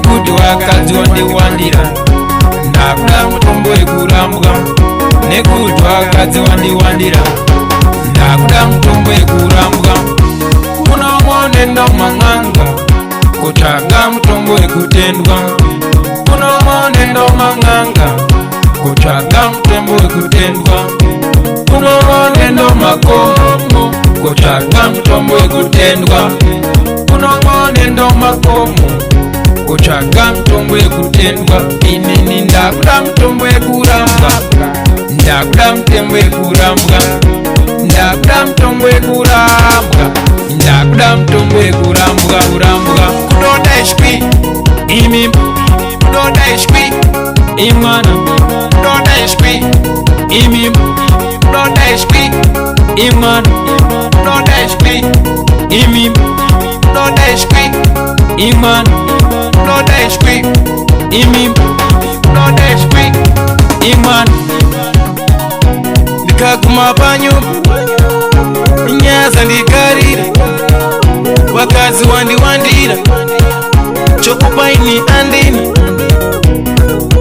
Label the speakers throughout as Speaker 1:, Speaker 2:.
Speaker 1: nekuti wakadzi wandiwandira ndakuda mutombo wekurambwa nekuti wakadzi wandiwandira ndakuda mutombo wekurambwa kuno nenda mang'anga kutsvaga mutombo wekutendwa kuno nenda mang'anga kutsvaga mutombo wekutendwa kuno nenda makomo kutsvaga mutombo wekutendwa kuno nenda makomo kutsvaga mutombo wekutendwa inini ndakuda mutombo wekurambwa ndakuda mutombo wekurambwa ndakuda mutombo wekurambwa ndakuda mutombo wekurambwa kurambwa kunoda ishwi imi kunoda ishwi imwana kunoda ishwi imi kunoda ishwi imwana kunoda ishwi imi kunoda ishwi imwana kunoda ishwi imi kunoda ishwi imwana ndikaguma panyumba inyaza ndikarira wakadzi wandiwandira chokupaini andina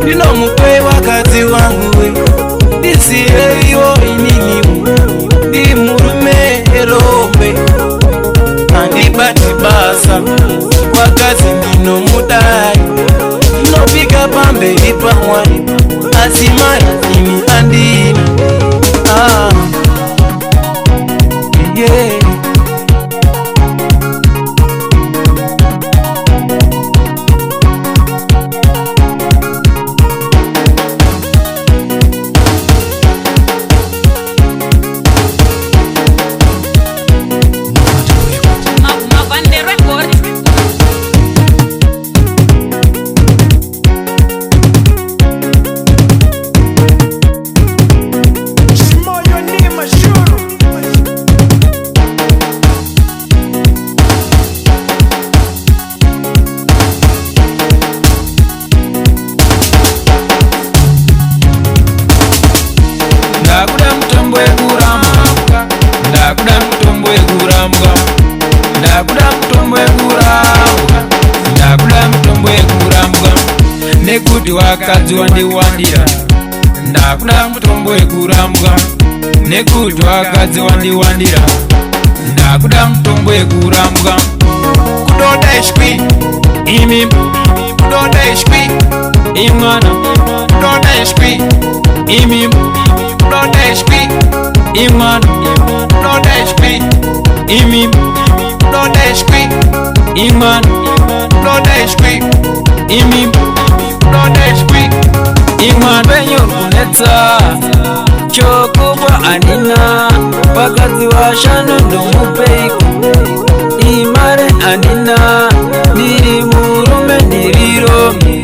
Speaker 1: ndinomukwe wakadzi wangu we ndisiyeyo ininiwo ndi murume erombe handibati basa wakadzi ndinomudai ndinopika pamberi pamwari asi mai imi andina yeah. ndakuda mutombo wekurambwa ndakuda mutombo wekurambwa ndakuda mutombo wekurambwa ndakuda mutombo wekurambwa nekuti wakadzi wandiwandira ndakuda mutombo wekurambwa nekuti wakadzi wandiwandira ndakuda mutombo wekurambwa kunoda ishwi imi kunoda ishwi imwana kunoda ishwi imi kunoda ishwi imwana kunoda ishwi imi kunoda ishwi imwana kunoda ishwi imi kunoda ishwi imwana penyu kunetsa chokubwa andina wakadzi washanu ndomupeiko imare andina ndiri murume ndiriromi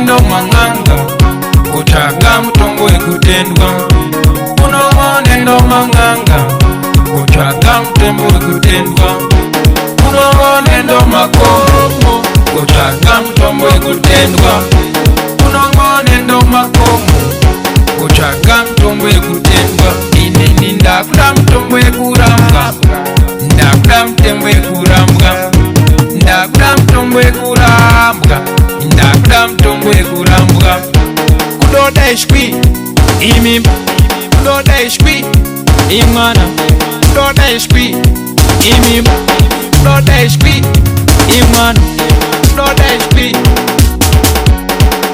Speaker 1: ndo mang'anga kutsvaga mutombo wekutendwa kuno nendo mang'anga kutsvaga mutombo wekutendwa kuno nendo makomo kutsvaga mutombo wekutendwa kuno nendo makomo kutsvaga mutombo wekutendwa inini ndakuda mutombo wekurambwa ndakuda mutombo wekurambwa ndakuda mutombo wekurambwa ndakuda mutombo wekurambwa kunoda ishwi imi kunoda ishwi imwana kunoda ishwi imi kunoda ishwi imwana kunoda ishwi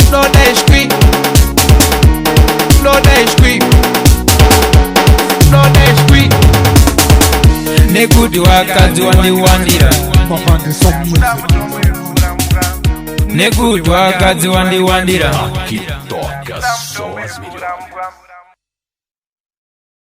Speaker 1: kunoda ishwi kunoda ishwi kunoda ishwi nekuti wakadzi wandiwandira nekuti wakadzi wandiwandira
Speaker 2: Aqui toca só as melhores.